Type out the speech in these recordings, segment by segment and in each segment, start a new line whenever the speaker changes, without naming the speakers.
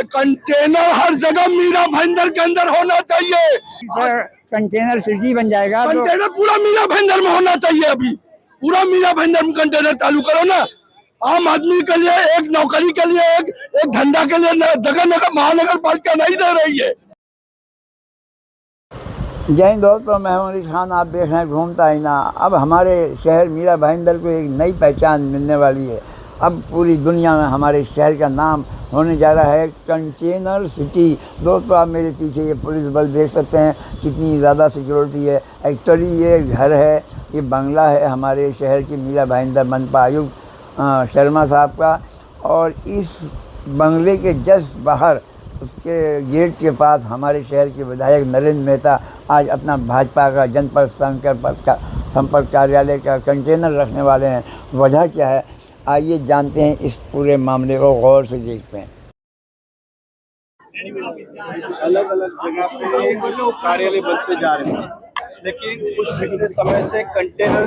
ये कंटेनर हर जगह मीरा भाईंदर के अंदर होना चाहिए।
सर कंटेनर सिटी बन जाएगा।
कंटेनर पूरा मीरा भाईंदर में होना चाहिए। अभी पूरा मीरा भाईंदर में कंटेनर चालू करो ना। आम आदमी के लिए एक नौकरी के लिए एक धंधा के लिए जगह नगर महानगर पालिका नहीं दे रही है।
जय हिंद दोस्तों, मैं हूं अली खान। आप देख रहे हैं घूमता आईना। अब हमारे शहर मीरा भाईंदर को एक नई पहचान मिलने वाली है। अब पूरी दुनिया में हमारे शहर का नाम होने जा रहा है कंटेनर सिटी। दोस्तों आप मेरे पीछे ये पुलिस बल देख सकते हैं, कितनी ज़्यादा सिक्योरिटी है। एक्चुअली ये घर है, ये बंगला है हमारे शहर की मीरा भाईंदर मनपा आयुक्त शर्मा साहब का। और इस बंगले के जस्ट बाहर उसके गेट के पास हमारे शहर के विधायक नरेंद्र मेहता आज अपना भाजपा का जनपद संपर्क कार्यालय का कंटेनर रखने वाले हैं। वजह क्या है, आइए जानते हैं। इस पूरे मामले को गौर से देखते हैं।
अलग अलग जगह पे कार्यालय बनते जा रहे हैं, लेकिन कुछ पिछले समय से कंटेनर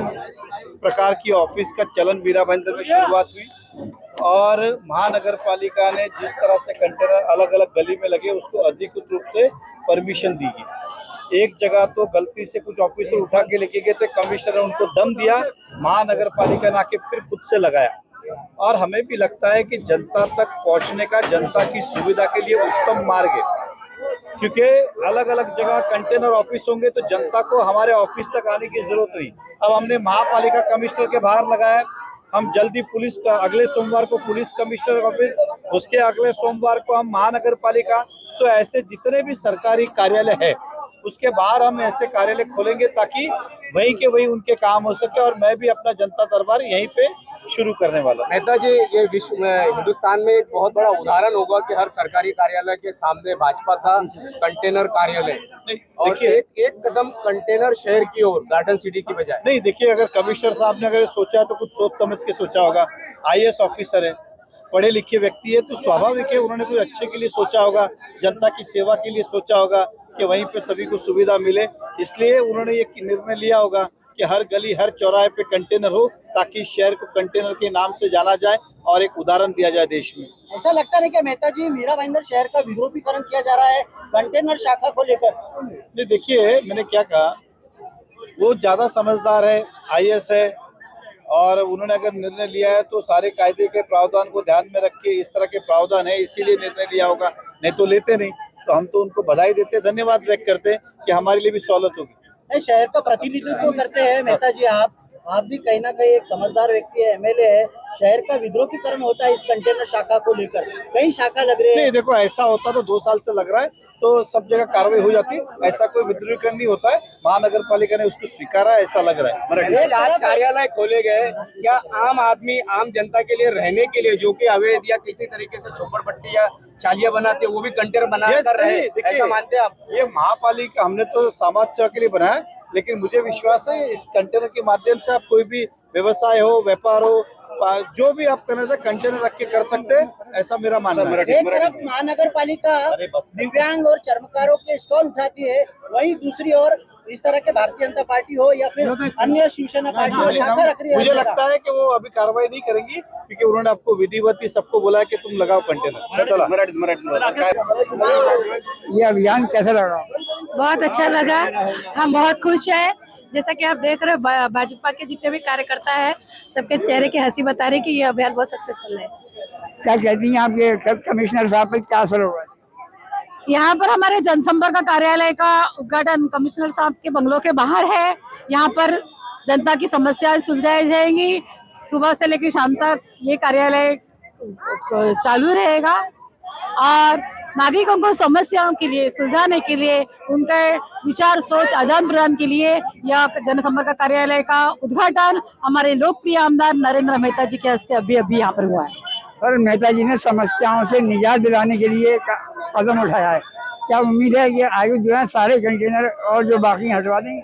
प्रकार की ऑफिस का चलन मीरा भाईंदर में शुरुआत हुई और महानगर पालिका ने जिस तरह से कंटेनर अलग अलग गली में लगे उसको अधिकृत रूप से परमिशन दी गई। एक जगह तो गलती से कुछ ऑफिसर उठा के लेके गए थे, कमिश्नर ने उनको दम दिया, महानगर पालिका ने आके फिर खुद से लगाया। और हमें भी लगता है कि जनता तक पहुंचने का जनता की सुविधा के लिए उत्तम मार्ग है, क्योंकि अलग अलग जगह कंटेनर ऑफिस होंगे तो जनता को हमारे ऑफिस तक आने की जरूरत नहीं। अब हमने महापालिका कमिश्नर के बाहर लगाया, हम जल्दी पुलिस का अगले सोमवार को पुलिस कमिश्नर ऑफिस, उसके अगले सोमवार को हम महानगर पालिका। तो ऐसे जितने भी सरकारी कार्यालय है उसके बाहर हम ऐसे कार्यालय खोलेंगे ताकि वहीं के वहीं उनके काम हो सके। और मैं भी अपना जनता दरबार यहीं पे शुरू करने वाला।
मेहता जी, ये विश्व में हिंदुस्तान में एक बहुत बड़ा उदाहरण होगा कि हर सरकारी कार्यालय के सामने भाजपा का कंटेनर कार्यालय, और एक कदम कंटेनर शहर की ओर गार्डन सिटी की बजाय।
नहीं देखिए, अगर कमिश्नर साहब ने अगर सोचा है तो कुछ सोच समझ के सोचा होगा। IAS ऑफिसर है, पढ़े लिखे व्यक्ति है, तो स्वाभाविक है उन्होंने कुछ अच्छे के लिए सोचा होगा, जनता की सेवा के लिए सोचा होगा कि वहीं पे सभी को सुविधा मिले। इसलिए उन्होंने ये निर्णय लिया होगा कि हर गली हर चौराहे पे कंटेनर हो, ताकि शहर को कंटेनर के नाम से जाना जाए और एक उदाहरण दिया जाए देश में।
ऐसा लगता नहीं क्या मेहता जी, मीरा भाईंदर शहर का विद्रोहीकरण किया जा रहा है कंटेनर शाखा को लेकर?
नहीं देखिए, मैंने क्या कहा, वो ज्यादा समझदार है, IAS है, और उन्होंने अगर निर्णय लिया है तो सारे कायदे के प्रावधान को ध्यान में रख के, इस तरह के प्रावधान है इसीलिए निर्णय लिया होगा, नहीं तो लेते नहीं। तो हम तो उनको बधाई देते, धन्यवाद व्यक्त करते कि हमारे लिए भी सहूलत होगी।
शहर का प्रतिनिधित्व करते हैं मेहता जी, आप भी कहीं ना कहीं एक समझदार व्यक्ति है, MLA है। शहर का विद्रोहीकरण होता है इस कंटेनर शाखा को लेकर, कई शाखा लग रही है।
नहीं देखो, ऐसा होता तो 2 साल से लग रहा है तो सब जगह कार्रवाई हो जाती। ऐसा कोई विद्रोहीकरण नहीं होता है, महानगर पालिका ने उसको स्वीकारा, ऐसा लग रहा है।
आज कार्यालय खोले गए, क्या आम आदमी आम जनता के लिए रहने के लिए, जो कि अवैध या किसी तरीके से झोपड़पट्टी या चालियां बनाते वो भी कंटेनर बना कर रहे, ऐसा मानते हैं आप?
ये महापालिका हमने तो समाज सेवा के लिए बनाया, लेकिन मुझे विश्वास है इस कंटेनर के माध्यम से आप कोई भी व्यवसाय हो, व्यापार हो, जो भी आप करना चाहते कंटेनर रख के कर सकते हैं, ऐसा मेरा मानना है।
एक तरफ महानगर पालिका दिव्यांग और चर्मकारों के स्टॉल उठाती है, वहीं दूसरी ओर इस तरह के भारतीय जनता पार्टी हो या फिर अन्य शिवसेना पार्टी हो शाखा रख रही है।
मुझे लगता है कि वो अभी कार्रवाई नहीं करेंगी, क्योंकि उन्होंने आपको विधिवत सबको बोला है कि तुम लगाओ कंटेनर। चला
ये अभियान कैसा लगा?
बहुत अच्छा लगा, हम बहुत खुश हैं। जैसा कि आप देख रहे हो, भाजपा के जितने भी कार्यकर्ता हैं सबके चेहरे की हंसी बता रहे कि ये अभियान बहुत सक्सेसफुल है।
क्या कहती हैं आप, ये कमिश्नर साहब पर क्या असर होगा?
यहाँ पर हमारे जनसंपर्क कार्यालय का उद्घाटन कमिश्नर साहब के बंगलों के बाहर है। यहाँ पर जनता की समस्याएं सुलझाई जाएंगी। सुबह से लेकर शाम तक ये कार्यालय चालू रहेगा और नागरिकों को समस्याओं के लिए सुलझाने के लिए, उनके विचार सोच आदान प्रदान के लिए यह जनसंपर्क कार्यालय का उद्घाटन हमारे लोकप्रिय आमदार नरेंद्र मेहता जी के हस्ते अभी यहाँ पर हुआ है।
और मेहता जी ने समस्याओं से निजात दिलाने के लिए कदम उठाया है। क्या उम्मीद है कि आयुक्त जो है सारे कंटेनर और जो बाकी हटवा देंगे?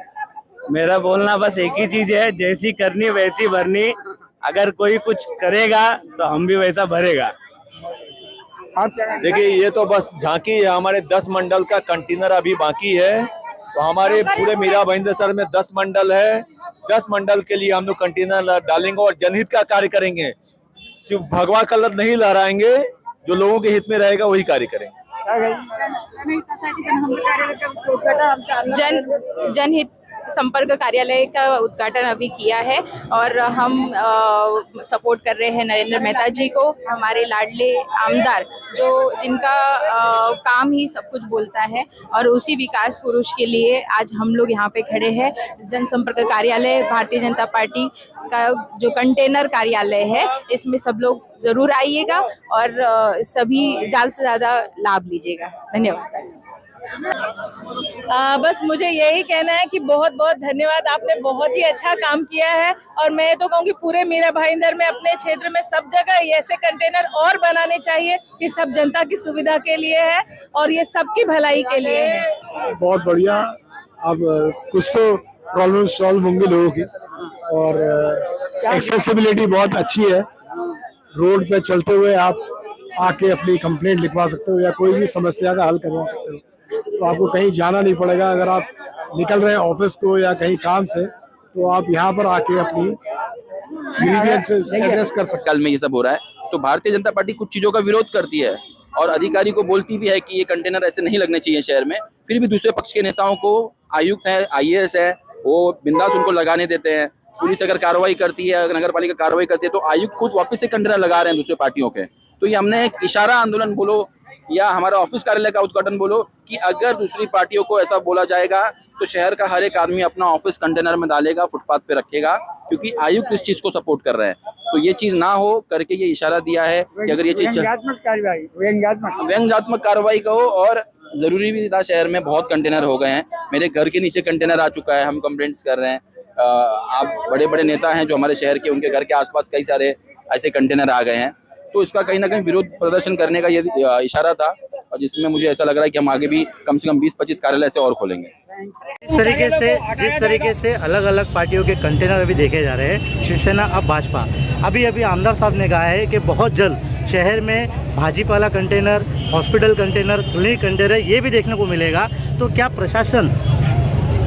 मेरा बोलना बस एक ही चीज है, जैसी करनी वैसी भरनी। अगर कोई कुछ करेगा तो हम भी वैसा भरेगा।
देखिए, ये तो बस झांकी है। हमारे 10 मंडल का कंटेनर अभी बाकी है, तो हमारे पूरे मीरा भाईंदर शहर में 10 मंडल है। 10 मंडल के लिए हम लोग कंटेनर डालेंगे और जनहित का कार्य करेंगे। सिर्फ भगवा कलर नहीं लहराएंगे, जो लोगों के हित में रहेगा वही कार्य करेंगे।
जनहित संपर्क कार्यालय का उद्घाटन अभी किया है और हम सपोर्ट कर रहे हैं नरेंद्र मेहता जी को, हमारे लाडले आमदार जो जिनका काम ही सब कुछ बोलता है, और उसी विकास पुरुष के लिए आज हम लोग यहाँ पे खड़े हैं। जनसंपर्क कार्यालय भारतीय जनता पार्टी का जो कंटेनर कार्यालय है, इसमें सब लोग जरूर आइएगा और सभी ज़्यादा से ज़्यादा लाभ लीजिएगा। धन्यवाद।
बस मुझे यही कहना है कि बहुत बहुत धन्यवाद, आपने बहुत ही अच्छा काम किया है और मैं तो कहूँगी पूरे मीरा भाईंदर में, अपने क्षेत्र में सब जगह ऐसे कंटेनर और बनाने चाहिए। ये सब जनता की सुविधा के लिए है और ये सबकी भलाई के लिए है।
बहुत बढ़िया। अब कुछ तो प्रॉब्लम सॉल्व होंगे लोगों की, और एक्सेसिबिलिटी बहुत अच्छी है। रोड पे चलते हुए आप आके अपनी कंप्लेंट लिखवा सकते हो या कोई भी समस्या का हल करवा सकते हो, तो आपको कहीं जाना नहीं पड़ेगा। अगर आप निकल रहे हैं ऑफिस को या कहीं काम से, तो आप यहाँ पर आके अपनी ग्रीवियंसेस एड्रेस कर सकते हैं।
कल में ये सब हो रहा है, तो भारतीय जनता पार्टी कुछ चीजों का विरोध करती है और अधिकारी को बोलती भी है कि ये कंटेनर ऐसे नहीं लगने चाहिए शहर में, फिर भी दूसरे पक्ष के नेताओं को, आयुक्त है, IAS है, वो बिंदास उनको लगाने देते हैं। पुलिस अगर कार्रवाई करती है, अगर नगर पालिका कार्रवाई करती है, तो आयुक्त खुद वापस से कंटेनर लगा रहे हैं दूसरे पार्टियों के। तो ये हमने एक इशारा आंदोलन बोलो या हमारा ऑफिस कार्यालय का उद्घाटन बोलो कि अगर दूसरी पार्टियों को ऐसा बोला जाएगा तो शहर का हर एक आदमी अपना ऑफिस कंटेनर में डालेगा, फुटपाथ पे रखेगा, क्योंकि आयुक्त इस चीज को सपोर्ट कर रहे हैं। तो ये चीज ना हो करके ये इशारा दिया है कि अगर ये चीज व्यंग्यात्मक कार्रवाई का हो। और जरूरी भी था, शहर में बहुत कंटेनर हो गए हैं, मेरे घर के नीचे कंटेनर आ चुका है, हम कंप्लेंट्स कर रहे हैं। आप बड़े बड़े नेता हैं जो हमारे शहर के, उनके घर के आसपास कई सारे ऐसे कंटेनर आ गए हैं। तो इसका कहीं ना कहीं विरोध प्रदर्शन करने का ये इशारा था, और जिसमें मुझे ऐसा लग रहा है कि हम आगे भी कम से कम 20-25 कार्यालय ऐसे और खोलेंगे।
जिस तरीके से अलग अलग पार्टियों के कंटेनर अभी देखे जा रहे हैं, शिवसेना अब भाजपा, अभी आमदार साहब ने कहा है कि बहुत जल्द शहर में भाजीपाला container, hospital container, clinic container ये भी देखने को मिलेगा। तो क्या प्रशासन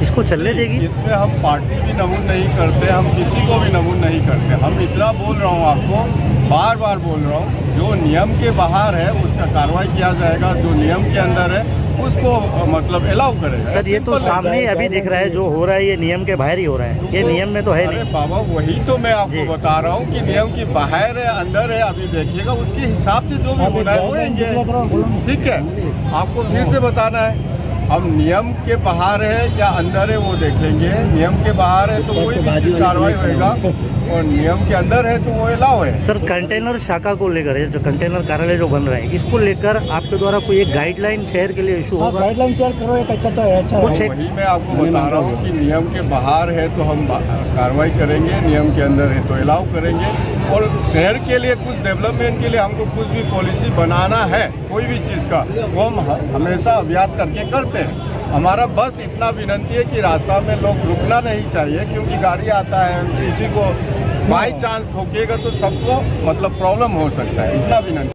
इसको चलने देगी?
इसमें हम पार्टी भी नमून नहीं करते, हम किसी को भी नमून नहीं करते। हम इतना बोल रहा हूँ, आपको बार बार बोल रहा हूँ, जो नियम के बाहर है उसका कार्रवाई किया जाएगा, जो नियम के अंदर है उसको मतलब अलाउ करेगा।
सर ये तो सामने अभी दिख रहा है, जो हो रहा है ये नियम के बाहर ही हो रहा है, ये नियम में तो है नहीं।
अरे बाबा, वही तो मैं आपको बता रहा हूँ कि नियम के बाहर है, अंदर है। अभी देखिएगा, उसके हिसाब से जो भी होना है होएंगे। ठीक है, आपको फिर से बताना है, हम नियम के बाहर है या अंदर है वो देख लेंगे। नियम के बाहर है तो कोई भी चीज कार्रवाई होएगा, और नियम के अंदर है तो वो अलाउ है।
सर कंटेनर शाखा को लेकर, जो कंटेनर कार्यालय जो बन रहे हैं, इसको लेकर आपके द्वारा कोई एक गाइडलाइन शहर के लिए इशू होगा?
गाइडलाइन शेयर करो, एक अच्छा तो है। वही मैं आपको बता रहा हूँ कि नियम के बाहर है तो हम कार्रवाई करेंगे, नियम के अंदर है तो अलाउ करेंगे। और शहर के लिए कुछ डेवलपमेंट के लिए हमको कुछ भी पॉलिसी बनाना है, कोई भी चीज़ का, वो हम हमेशा अभ्यास करके करते हैं। हमारा बस इतना विनंती है कि रास्ता में लोग रुकना नहीं चाहिए, क्योंकि गाड़ी आता है, किसी को बाई चांस ठोकेगा तो सबको मतलब प्रॉब्लम हो सकता है। इतना विनंती।